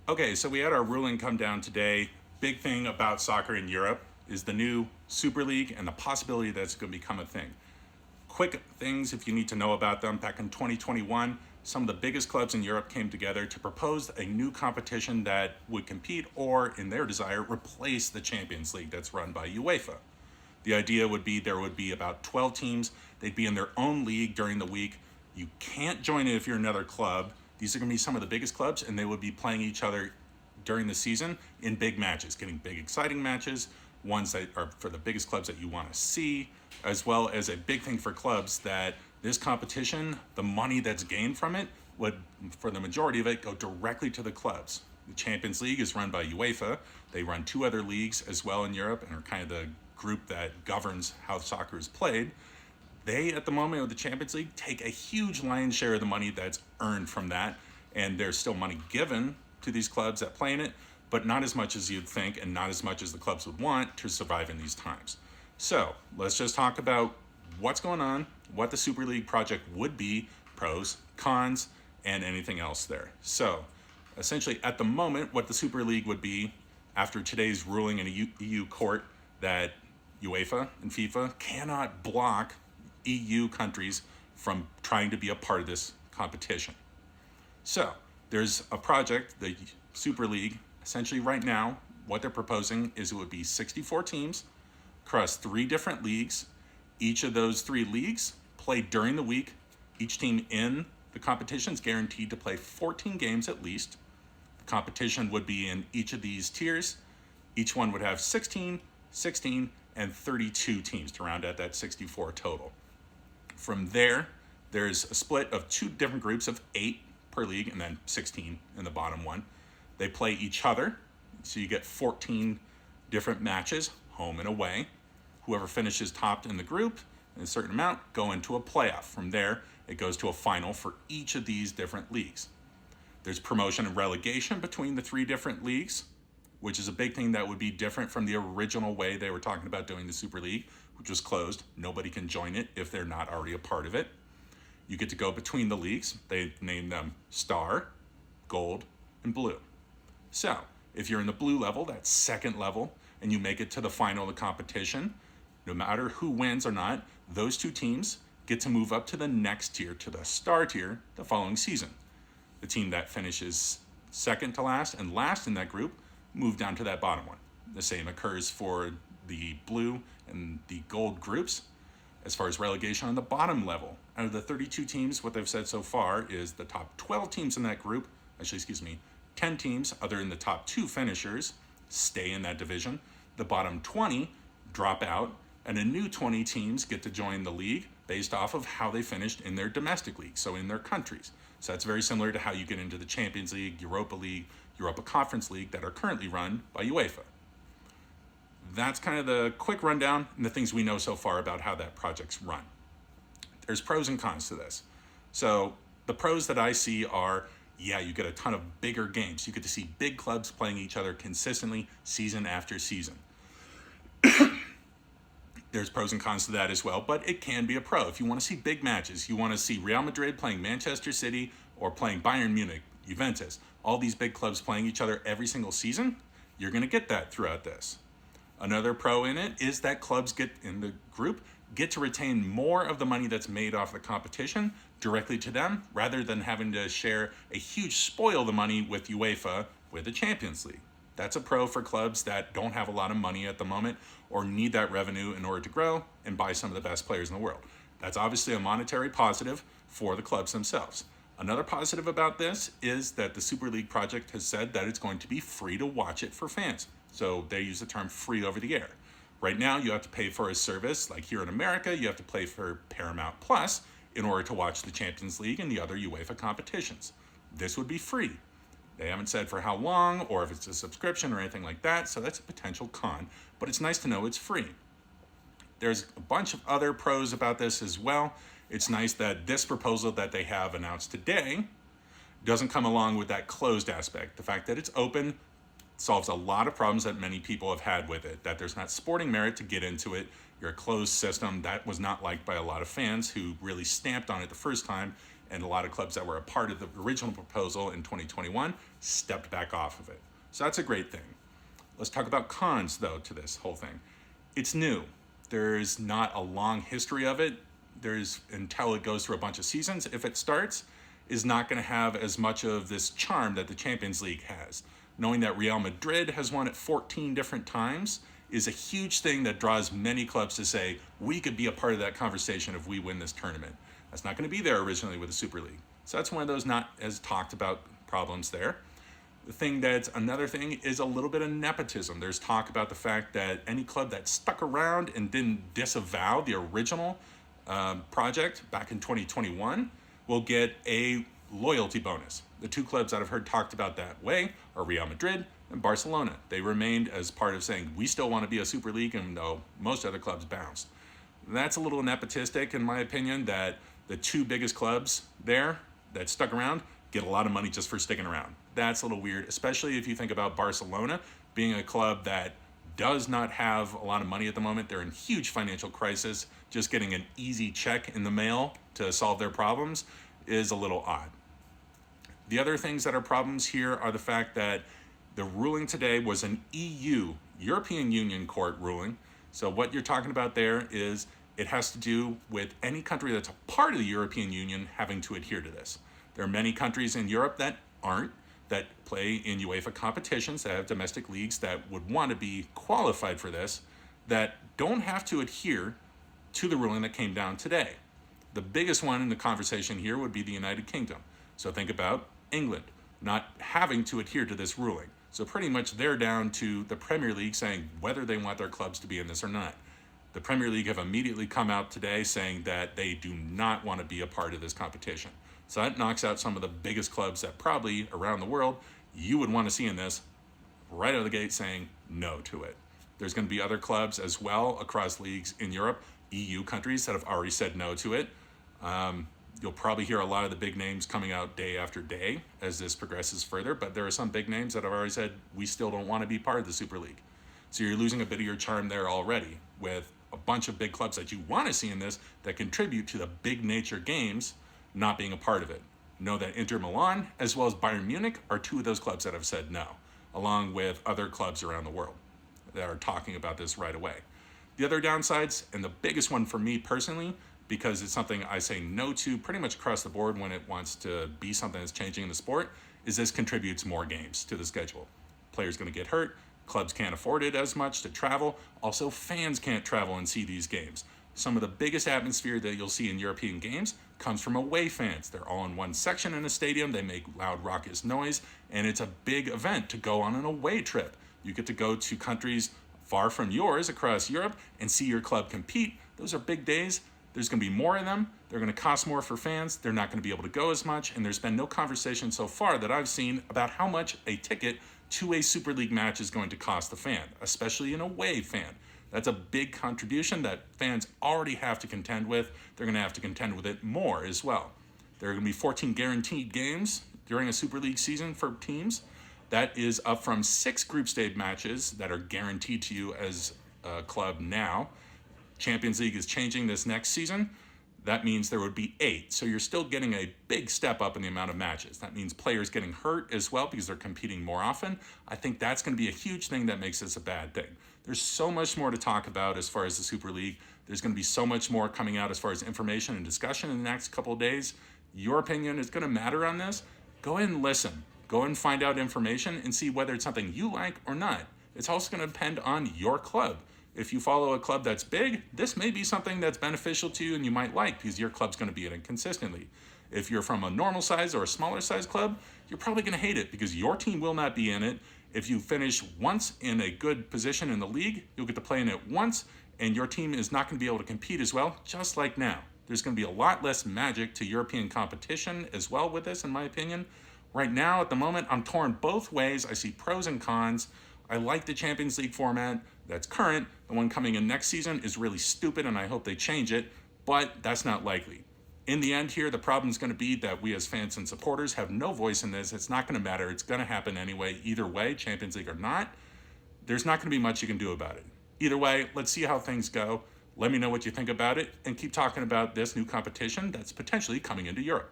Okay, so we had our ruling come down today. Big thing about soccer in Europe is the new Super League and the possibility that it's going to become a thing. Quick things if you need to know about them. Back in 2021, some of the biggest clubs in Europe came together to propose a new competition that would compete or, in their desire, replace the Champions League that's run by UEFA. The idea would be there would be about 12 teams. They'd be in their own league during the week. You can't join it if you're another club. These are going to be some of the biggest clubs, and they would be playing each other during the season in big matches, getting big, exciting matches, ones that are for the biggest clubs that you want to see, as well as a big thing for clubs that this competition, the money that's gained from it, would, for the majority of it, go directly to the clubs. The Champions League is run by UEFA. They run two other leagues as well in Europe and are kind of the group that governs how soccer is played. They, at the moment with the Champions League, take a huge lion's share of the money that's earned from that. And there's still money given to these clubs that play in it, but not as much as you'd think and not as much as the clubs would want to survive in these times. So let's just talk about what's going on, what the Super League project would be, pros, cons, and anything else there. So essentially, at the moment, what the Super League would be after today's ruling in a EU court that UEFA and FIFA cannot block EU countries from trying to be a part of this competition. So there's a project, the Super League. Essentially right now, what they're proposing is it would be 64 teams across 3 different leagues. Each of those 3 leagues play during the week. Each team in the competition is guaranteed to play 14 games at least. The competition would be in each of these tiers. Each one would have 16, 16, and 32 teams to round out that 64 total. From there, there's a split of 2 different groups of 8 per league and then 16 in the bottom one. They play each other, so you get 14 different matches, home and away. Whoever finishes top in the group in a certain amount go into a playoff. From there, it goes to a final for each of these different leagues. There's promotion and relegation between the 3 different leagues, which is a big thing that would be different from the original way they were talking about doing the Super League, which was closed. Nobody can join it if they're not already a part of it. You get to go between the leagues. They name them Star, Gold, and Blue. So if you're in the blue level, that's second level, and you make it to the final of the competition, no matter who wins or not, those 2 teams get to move up to the next tier, to the Star tier, the following season. The team that finishes second to last and last in that group move down to that bottom one. The same occurs for the blue and the gold groups. As far as relegation on the bottom level, out of the 32 teams, what they've said so far is the top 12 teams in that group, 10 teams other than the top 2 finishers stay in that division. The bottom 20 drop out, and a new 20 teams get to join the league based off of how they finished in their domestic league, so in their countries. So that's very similar to how you get into the Champions League, Europa Conference League that are currently run by UEFA. That's kind of the quick rundown and the things we know so far about how that project's run. There's pros and cons to this. So the pros that I see are, you get a ton of bigger games. You get to see big clubs playing each other consistently season after season. There's pros and cons to that as well, but it can be a pro. If you want to see big matches, you want to see Real Madrid playing Manchester City or playing Bayern Munich, Juventus, all these big clubs playing each other every single season, you're going to get that throughout this. Another pro in it is that clubs get to retain more of the money that's made off the competition directly to them, rather than having to share a huge spoil the money with UEFA with the Champions League. That's a pro for clubs that don't have a lot of money at the moment or need that revenue in order to grow and buy some of the best players in the world. That's obviously a monetary positive for the clubs themselves. Another positive about this is that the Super League project has said that it's going to be free to watch it for fans. So they use the term free over the air. Right now, you have to pay for a service. Like here in America, you have to pay for Paramount Plus in order to watch the Champions League and the other UEFA competitions. This would be free. They haven't said for how long or if it's a subscription or anything like that, so that's a potential con, but it's nice to know it's free. There's a bunch of other pros about this as well. It's nice that this proposal that they have announced today doesn't come along with that closed aspect. The fact that it's open solves a lot of problems that many people have had with it, that there's not sporting merit to get into it. You're a closed system. That was not liked by a lot of fans who really stamped on it the first time and a lot of clubs that were a part of the original proposal in 2021 stepped back off of it. So that's a great thing. Let's talk about cons, though, to this whole thing. It's new. There's not a long history of it. Until it goes through a bunch of seasons, if it starts, is not going to have as much of this charm that the Champions League has. Knowing that Real Madrid has won it 14 different times is a huge thing that draws many clubs to say, we could be a part of that conversation if we win this tournament. That's not going to be there originally with the Super League. So that's one of those not as talked about problems there. Another thing is a little bit of nepotism. There's talk about the fact that any club that stuck around and didn't disavow the original project back in 2021 will get a loyalty bonus. The two clubs that I've heard talked about that way are Real Madrid and Barcelona. They remained as part of saying, we still want to be a Super League, and though most other clubs bounced. That's a little nepotistic, in my opinion, that the two biggest clubs there that stuck around get a lot of money just for sticking around. That's a little weird, especially if you think about Barcelona being a club that does not have a lot of money at the moment. They're in huge financial crisis. Just getting an easy check in the mail to solve their problems is a little odd. The other things that are problems here are the fact that the ruling today was an European Union court ruling. So what you're talking about there is it has to do with any country that's a part of the European Union having to adhere to this. There are many countries in Europe that aren't, that play in UEFA competitions, that have domestic leagues that would want to be qualified for this, that don't have to adhere to the ruling that came down today. The biggest one in the conversation here would be the United Kingdom. So think about England not having to adhere to this ruling. So pretty much they're down to the Premier League saying whether they want their clubs to be in this or not. The Premier League have immediately come out today saying that they do not want to be a part of this competition. So that knocks out some of the biggest clubs that probably around the world you would want to see in this right out of the gate saying no to it. There's going to be other clubs as well across leagues in Europe, EU countries that have already said no to it. You'll probably hear a lot of the big names coming out day after day as this progresses further, but there are some big names that have already said we still don't want to be part of the Super League. So you're losing a bit of your charm there already with a bunch of big clubs that you want to see in this that contribute to the big nature games not being a part of it. Know that Inter Milan as well as Bayern Munich are two of those clubs that have said no, along with other clubs around the world that are talking about this right away. The other downsides, and the biggest one for me personally, because it's something I say no to pretty much across the board when it wants to be something that's changing in the sport, is this contributes more games to the schedule. Players going to get hurt, clubs can't afford it as much to travel, also fans can't travel and see these games. Some of the biggest atmosphere that you'll see in European games comes from away fans. They're all in one section in a stadium, they make loud raucous noise, and it's a big event to go on an away trip. You get to go to countries far from yours across Europe and see your club compete. Those are big days. There's going to be more of them. They're going to cost more for fans. They're not going to be able to go as much, and there's been no conversation so far that I've seen about how much a ticket to a Super League match is going to cost the fan, especially an away fan. That's a big contribution that fans already have to contend with. They're going to have to contend with it more as well. There are going to be 14 guaranteed games during a Super League season for teams. That is up from 6 group stage matches that are guaranteed to you as a club now. Champions League is changing this next season. That means there would be 8. So you're still getting a big step up in the amount of matches. That means players getting hurt as well because they're competing more often. I think that's going to be a huge thing that makes this a bad thing. There's so much more to talk about as far as the Super League. There's going to be so much more coming out as far as information and discussion in the next couple of days. Your opinion is going to matter on this. Go ahead and listen. Go and find out information and see whether it's something you like or not. It's also going to depend on your club. If you follow a club that's big, this may be something that's beneficial to you and you might like because your club's going to be in it consistently. If you're from a normal size or a smaller size club, you're probably going to hate it because your team will not be in it. If you finish once in a good position in the league, you'll get to play in it once, and your team is not going to be able to compete as well, just like now. There's going to be a lot less magic to European competition as well with this, in my opinion. Right now, at the moment, I'm torn both ways. I see pros and cons. I like the Champions League format that's current. The one coming in next season is really stupid, and I hope they change it, but that's not likely. In the end here, the problem is going to be that we as fans and supporters have no voice in this. It's not going to matter. It's going to happen anyway. Either way, Champions League or not, there's not going to be much you can do about it. Either way, let's see how things go. Let me know what you think about it, and keep talking about this new competition that's potentially coming into Europe.